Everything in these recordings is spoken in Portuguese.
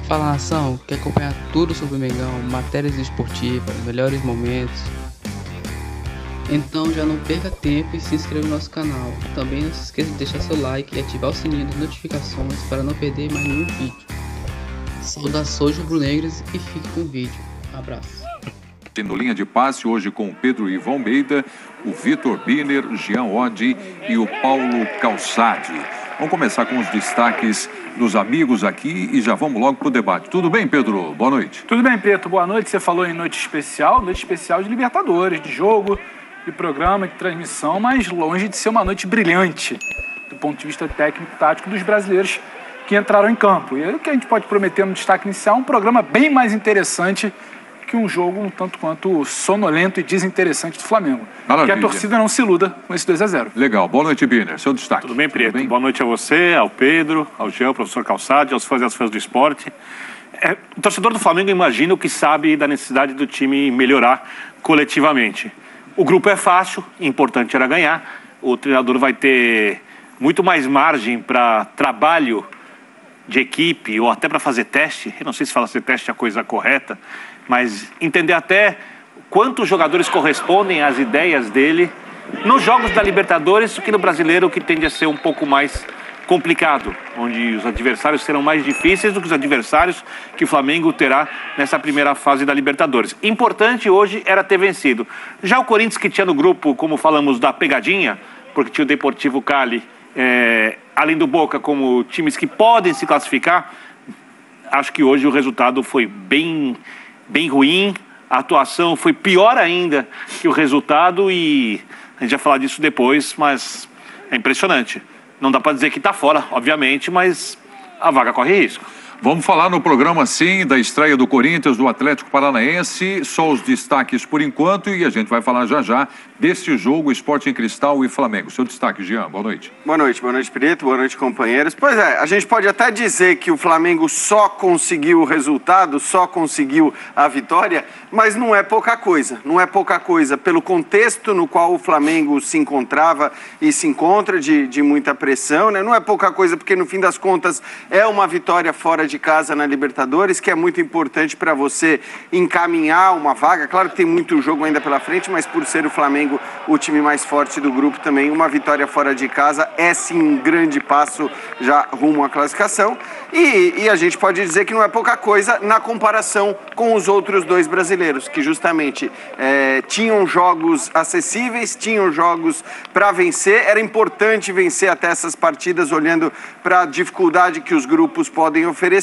Fala nação, quer acompanhar tudo sobre o Mengão, matérias esportivas, melhores momentos? Então já não perca tempo e se inscreva no nosso canal. Também não se esqueça de deixar seu like e ativar o sininho das notificações para não perder mais nenhum vídeo. Saudações rubro-negras e fique com o vídeo. Abraço. No linha de passe hoje com o Pedro Ivan Almeida, o Vitor Biner, Jean Oddi e o Paulo Calçade. Vamos começar com os destaques dos amigos aqui e já vamos logo para o debate. Tudo bem, Pedro? Boa noite. Tudo bem, Preto. Boa noite. Você falou em noite especial de Libertadores, de jogo, de programa, de transmissão, mas longe de ser uma noite brilhante do ponto de vista técnico-tático dos brasileiros que entraram em campo. E o que a gente pode prometer no destaque inicial é um programa bem mais interessante que um jogo um tanto quanto sonolento e desinteressante do Flamengo. Maravilha. Que a torcida não se iluda com esse 2-0. Legal. Boa noite, Biner. Seu destaque. Tudo bem, Preto? Boa noite a você, ao Pedro, ao Jean, ao professor Calçade, aos fãs e às fãs do esporte. O torcedor do Flamengo imagina o que sabe da necessidade do time melhorar coletivamente. O grupo é fácil, importante era ganhar. O treinador vai ter muito mais margem para trabalho de equipe ou até para fazer teste. Eu não sei se fazer teste é a coisa correta, mas entender até quantos jogadores correspondem às ideias dele nos jogos da Libertadores, do que no Brasileiro, que tende a ser um pouco mais complicado, onde os adversários serão mais difíceis do que os adversários que o Flamengo terá nessa primeira fase da Libertadores. Importante hoje era ter vencido. Já o Corinthians, que tinha no grupo, como falamos, da pegadinha, porque tinha o Deportivo Cali, além do Boca, como times que podem se classificar, acho que hoje o resultado foi bem ruim, a atuação foi pior ainda que o resultado e a gente vai falar disso depois, mas é impressionante. Não dá para dizer que está fora, obviamente, mas a vaga corre risco. Vamos falar no programa, sim, da estreia do Corinthians, do Atlético Paranaense, só os destaques por enquanto e a gente vai falar já desse jogo, Sporting Cristal e Flamengo. Seu destaque, Jean, boa noite. Boa noite, Preto, boa noite, companheiros. Pois é, a gente pode até dizer que o Flamengo só conseguiu o resultado, só conseguiu a vitória, mas não é pouca coisa. Não é pouca coisa pelo contexto no qual o Flamengo se encontrava e se encontra de muita pressão, né? Não é pouca coisa porque, no fim das contas, é uma vitória fora de casa na Libertadores, que é muito importante para você encaminhar uma vaga. Claro que tem muito jogo ainda pela frente, mas por ser o Flamengo o time mais forte do grupo também, uma vitória fora de casa é sim um grande passo já rumo à classificação. E a gente pode dizer que não é pouca coisa na comparação com os outros dois brasileiros, que justamente tinham jogos acessíveis, tinham jogos para vencer. Era importante vencer até essas partidas, olhando para a dificuldade que os grupos podem oferecer.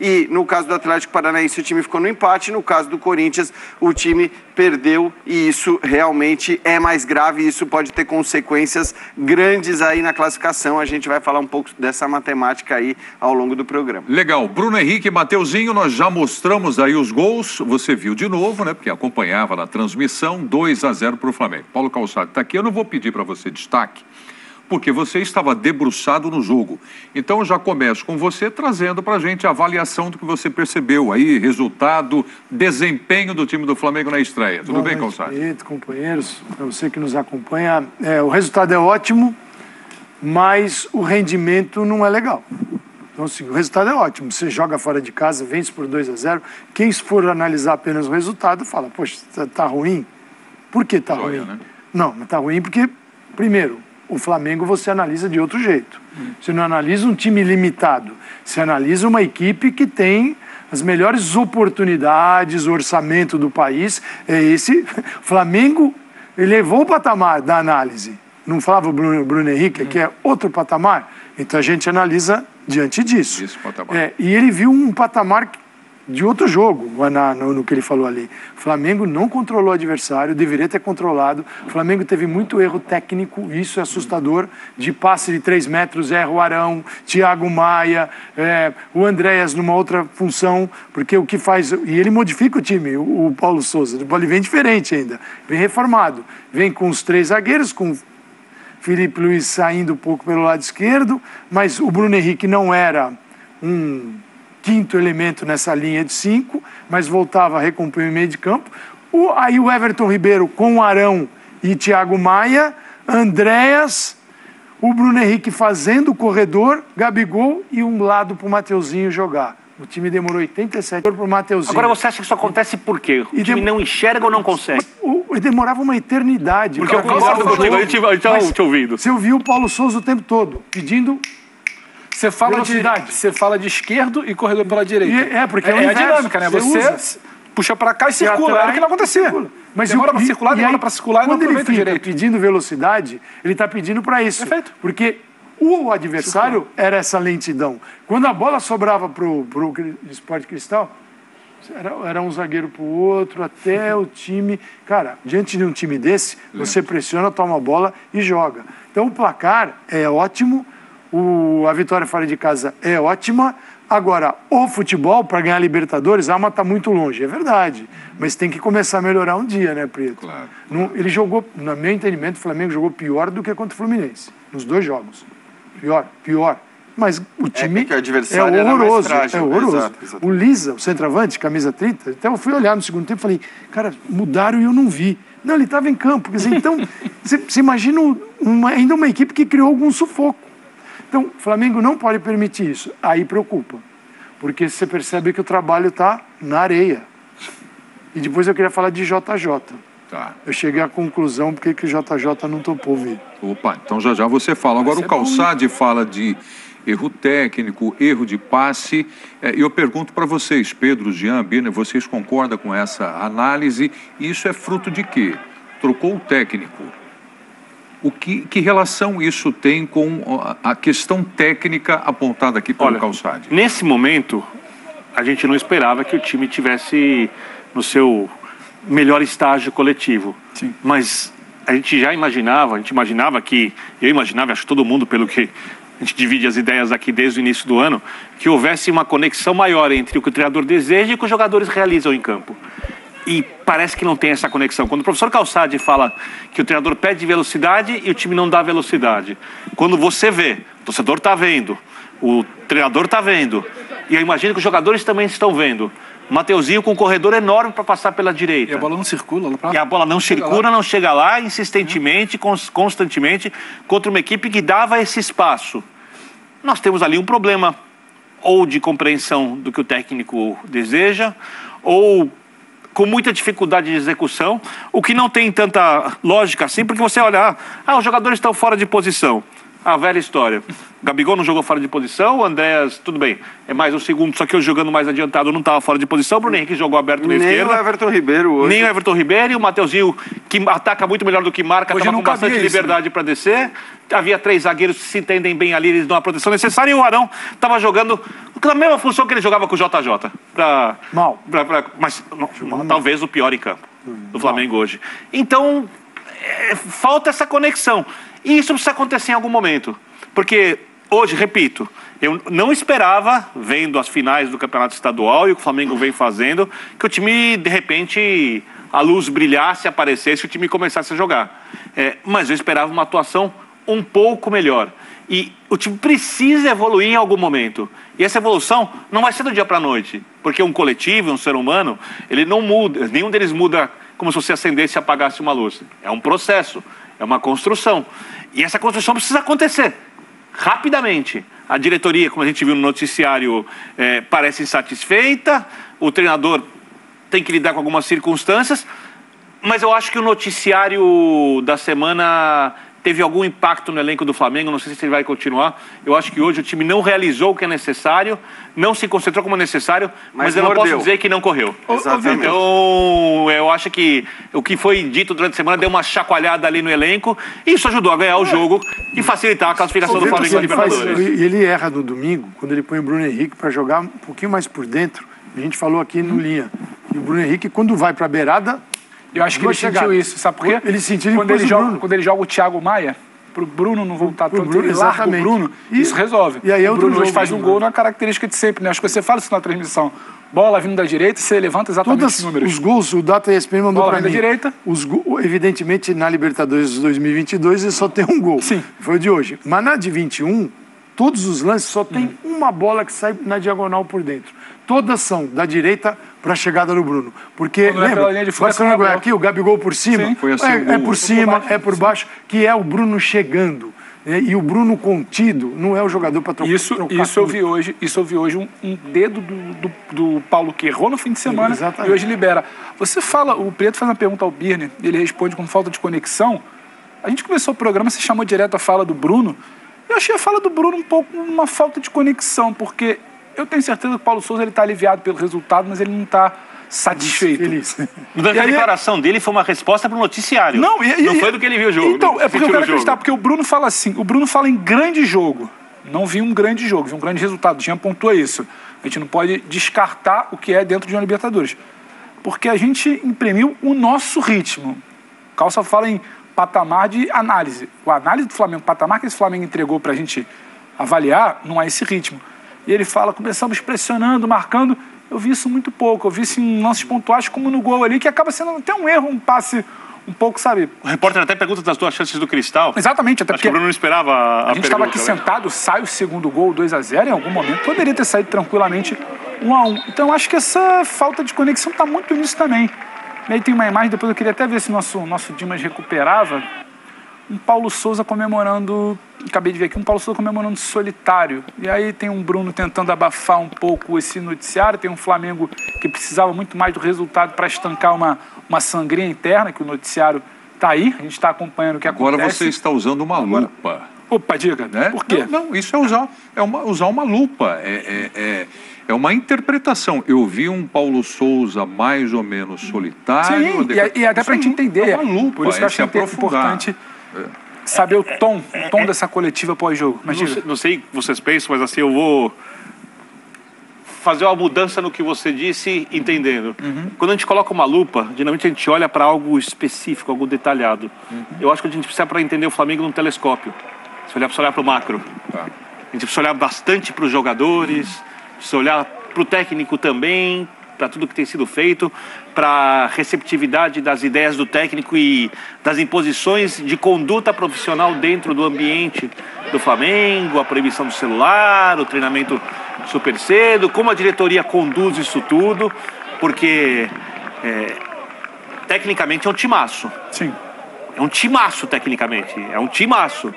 E no caso do Atlético Paranaense o time ficou no empate, no caso do Corinthians o time perdeu e isso realmente é mais grave e isso pode ter consequências grandes aí na classificação. A gente vai falar um pouco dessa matemática aí ao longo do programa. Legal. Bruno Henrique e Mateuzinho, nós já mostramos aí os gols, você viu de novo, né, porque acompanhava na transmissão, 2-0 para o Flamengo. Paulo Calçado está aqui, eu não vou pedir para você destaque, porque você estava debruçado no jogo. Então eu já começo com você trazendo para a gente a avaliação do que você percebeu aí, resultado, desempenho do time do Flamengo na estreia. Tudo bem, Calçado? Boa noite, companheiros, para você que nos acompanha. O resultado é ótimo, mas o rendimento não é legal. Então, assim, o resultado é ótimo. Você joga fora de casa, vence por 2-0. Quem for analisar apenas o resultado fala, poxa, tá ruim? Por que tá ruim? Né? Não, mas tá ruim porque, primeiro, o Flamengo você analisa de outro jeito. Você não analisa um time limitado. Você analisa uma equipe que tem as melhores oportunidades, o orçamento do país. O Flamengo elevou o patamar da análise. Não falava o Bruno Henrique, que é outro patamar? Então a gente analisa diante disso. E ele viu um patamar de outro jogo, no que ele falou ali. O Flamengo não controlou o adversário, deveria ter controlado. O Flamengo teve muito erro técnico, isso é assustador, de passe de 3 metros, erra o Arão, Thiago Maia, o Andréas numa outra função, porque o que faz... E ele modifica o time, o Paulo Souza, ele vem diferente ainda, vem reformado, vem com os 3 zagueiros, com Felipe Luiz saindo um pouco pelo lado esquerdo, mas o Bruno Henrique não era um quinto elemento nessa linha de 5, mas voltava a recompor o meio de campo. Aí o Everton Ribeiro com o Arão e Thiago Maia, Andréas, o Bruno Henrique fazendo o corredor, Gabigol e um lado para o Mateuzinho jogar. O time demorou 87 para o Mateuzinho. Agora você acha que isso acontece por quê? O time não enxerga ou não consegue? Demorava uma eternidade. Porque eu concordo contigo, a gente tá te ouvindo. Você ouviu o Paulo Souza o tempo todo, pedindo Você fala velocidade. você fala de esquerdo e corredor pela direita. Porque é a dinâmica, né? Você puxa para cá e circula. Era o que não acontecia. Mas demora para circular, demora para circular e não aproveita direito. Quando ele fica pedindo velocidade, ele está pedindo para isso. Perfeito. Porque o adversário era essa lentidão. Quando a bola sobrava para o Sport Cristal, era um zagueiro para o outro, até o time... Cara, diante de um time desse, você pressiona, toma a bola e joga. Então o placar é ótimo, a vitória fora de casa é ótima. Agora, o futebol, para ganhar Libertadores, a alma está muito longe, é verdade. Mas tem que começar a melhorar um dia, né, Preto? Claro. Ele jogou, no meu entendimento, o Flamengo jogou pior do que contra o Fluminense, nos 2 jogos. Pior. Mas o time é horroroso. É horroroso. Exato. O Lisa, o centroavante, camisa 30, até eu fui olhar no segundo tempo e falei, cara, mudaram e eu não vi. Não, ele estava em campo. Quer dizer, então, você imagina ainda uma equipe que criou algum sufoco. Então, o Flamengo não pode permitir isso. Aí preocupa. Porque você percebe que o trabalho está na areia. E depois eu queria falar de JJ. Tá. Eu cheguei à conclusão porque que o JJ não topou vir. Opa, então já você fala. Agora o Calçade fala de erro técnico, erro de passe. E eu pergunto para vocês, Pedro, Jean, Birner, vocês concordam com essa análise? Isso é fruto de quê? Trocou o técnico. Que relação isso tem com a questão técnica apontada aqui pelo Calçade? Nesse momento, a gente não esperava que o time tivesse no seu melhor estágio coletivo. Sim. Mas a gente imaginava que, eu imaginava, acho que todo mundo, pelo que a gente divide as ideias aqui desde o início do ano, que houvesse uma conexão maior entre o que o treinador deseja e o que os jogadores realizam em campo. E parece que não tem essa conexão. Quando o professor Calçade fala que o treinador pede velocidade e o time não dá velocidade. Quando você vê, o torcedor está vendo, o treinador está vendo, e eu imagino que os jogadores também estão vendo. Mateuzinho com um corredor enorme para passar pela direita. E a bola não circula. E a bola não circula, não chega lá insistentemente, constantemente, contra uma equipe que dava esse espaço. Nós temos ali um problema ou de compreensão do que o técnico deseja, ou com muita dificuldade de execução, o que não tem tanta lógica assim, porque você olha, os jogadores estão fora de posição. A velha história. O Gabigol não jogou fora de posição, o Andréas, tudo bem, é mais um segundo, só que eu jogando mais adiantado não estava fora de posição, o Bruno Henrique jogou aberto na esquerda. Nem o Everton Ribeiro hoje. Nem o Everton Ribeiro e o Mateuzinho, que ataca muito melhor do que marca, estava com bastante liberdade para descer. Havia 3 zagueiros que se entendem bem ali, eles dão a proteção necessária, e o Arão estava jogando na mesma função que ele jogava com o JJ. Mal. Mas talvez o pior em campo do Flamengo hoje. Então, falta essa conexão. E isso precisa acontecer em algum momento. Porque hoje, repito, eu não esperava, vendo as finais do Campeonato Estadual e o que o Flamengo vem fazendo, que o time, de repente, a luz brilhasse, aparecesse e o time começasse a jogar. Mas eu esperava uma atuação um pouco melhor. E o time precisa evoluir em algum momento. E essa evolução não vai ser do dia para a noite. Porque um coletivo, um ser humano, ele não muda, nenhum deles muda como se você acendesse e apagasse uma luz. É um processo, é uma construção. E essa construção precisa acontecer rapidamente. A diretoria, como a gente viu no noticiário, parece insatisfeita, o treinador tem que lidar com algumas circunstâncias, mas eu acho que o noticiário da semana teve algum impacto no elenco do Flamengo, não sei se ele vai continuar. Eu acho que hoje o time não realizou o que é necessário, não se concentrou como é necessário, mas eu não posso dizer que não correu. Exatamente. Então, eu acho que o que foi dito durante a semana deu uma chacoalhada ali no elenco, e isso ajudou a ganhar o jogo e facilitar a classificação do Flamengo na Libertadores. Ele erra no domingo, quando ele põe o Bruno Henrique para jogar um pouquinho mais por dentro. A gente falou aqui no Linha. E o Bruno Henrique, quando vai para a beirada... Eu acho que ele sentiu isso, sabe por quê? Ele sentiu quando ele joga o Thiago Maia, pro Bruno não voltar tanto, ele larga o Bruno, isso resolve. E aí o Bruno hoje faz um gol na característica de sempre, né? Acho que você fala isso na transmissão. Bola vindo da direita, você levanta exatamente os números. Os gols, o Data ESPN mandou para mim. Da direita. Evidentemente, na Libertadores de 2022, ele só tem um gol. Sim. Foi o de hoje. Mas na de 21, todos os lances só tem uma bola que sai na diagonal por dentro. Todas são da direita para a chegada do Bruno. Porque, lembra, aqui o Gabigol por cima, Sim, foi assim, é por cima, é por baixo, que é o Bruno chegando. E o Bruno contido não é o jogador para trocar. Isso eu vi hoje um dedo do Paulo que errou no fim de semana. Exatamente. E hoje libera. O Preto faz uma pergunta ao Birner, ele responde com falta de conexão. A gente começou o programa, você chamou direto a fala do Bruno. Eu achei a fala do Bruno um pouco uma falta de conexão, porque eu tenho certeza que o Paulo Souza está aliviado pelo resultado, mas ele não está satisfeito. Durante a declaração dele foi uma resposta para o noticiário. Não foi do que ele viu o jogo. Então, é porque eu quero acreditar, porque o Bruno fala assim, o Bruno fala em grande jogo. Não vi um grande jogo, vi um grande resultado. O Jean pontua isso. A gente não pode descartar o que é dentro de uma Libertadores. Porque a gente imprimiu o nosso ritmo. O Calça fala em patamar de análise. A análise do Flamengo, o patamar que esse Flamengo entregou para a gente avaliar, não há esse ritmo. E ele fala, começamos pressionando, marcando. Eu vi isso muito pouco. Eu vi isso em lances pontuais, como no gol ali, que acaba sendo até um erro, um passe um pouco, sabe? O repórter até pergunta das duas chances do Cristal. Exatamente, até porque o Bruno não esperava a gente estava aqui sentado, sai o segundo gol, 2-0, em algum momento poderia ter saído tranquilamente 1-1. Então eu acho que essa falta de conexão está muito nisso também. E aí tem uma imagem, depois eu queria até ver se nosso Dimas recuperava, um Paulo Souza comemorando, acabei de ver aqui, um Paulo Souza comemorando solitário. E aí tem um Bruno tentando abafar um pouco esse noticiário, tem um Flamengo que precisava muito mais do resultado para estancar uma sangria interna, que o noticiário está aí, a gente está acompanhando o que acontece. Agora você está usando uma lupa. Opa, diga, né? Por quê? Não, isso é usar uma lupa, é uma interpretação. Eu vi um Paulo Souza mais ou menos solitário. Sim, e até para a gente entender. É uma lupa, por isso que eu acho importante saber o tom dessa coletiva pós-jogo. Não sei o que vocês pensam, mas assim, eu vou fazer uma mudança no que você disse, entendendo. Quando a gente coloca uma lupa, geralmente a gente olha para algo específico, algo detalhado. Eu acho que a gente precisa, para entender o Flamengo, num telescópio. Se olhar para o macro. A gente precisa olhar bastante para os jogadores, precisa olhar para o técnico também, para tudo que tem sido feito, para a receptividade das ideias do técnico e das imposições de conduta profissional dentro do ambiente do Flamengo, a proibição do celular, o treinamento super cedo, como a diretoria conduz isso tudo, porque tecnicamente é um timaço. Sim. É um timaço tecnicamente, é um timaço,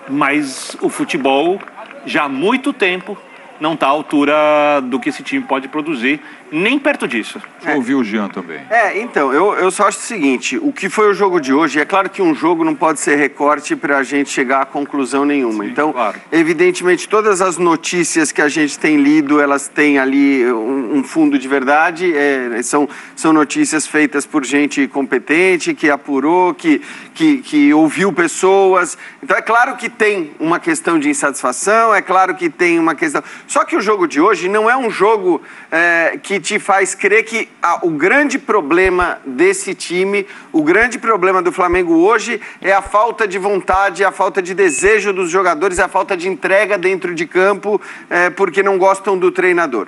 mas o futebol já há muito tempo não está à altura do que esse time pode produzir, nem perto disso. Deixa eu ouvir o Jean também. Então, eu só acho o seguinte, o que foi o jogo de hoje, é claro que um jogo não pode ser recorte para a gente chegar a conclusão nenhuma. Sim, então, claro. Evidentemente, todas as notícias que a gente tem lido, elas têm ali um fundo de verdade, são notícias feitas por gente competente, que apurou, que ouviu pessoas. Então, é claro que tem uma questão de insatisfação, é claro que tem uma questão... Só que o jogo de hoje não é um jogo que te faz crer que o grande problema desse time, o grande problema do Flamengo hoje é a falta de vontade, a falta de desejo dos jogadores, a falta de entrega dentro de campo, porque não gostam do treinador.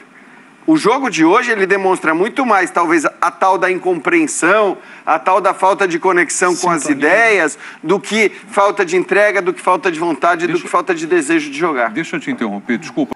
O jogo de hoje, ele demonstra muito mais, talvez, a tal da incompreensão, a tal da falta de conexão com as ideias, do que falta de entrega, do que falta de vontade, do que falta de desejo de jogar. Deixa eu te interromper, desculpa.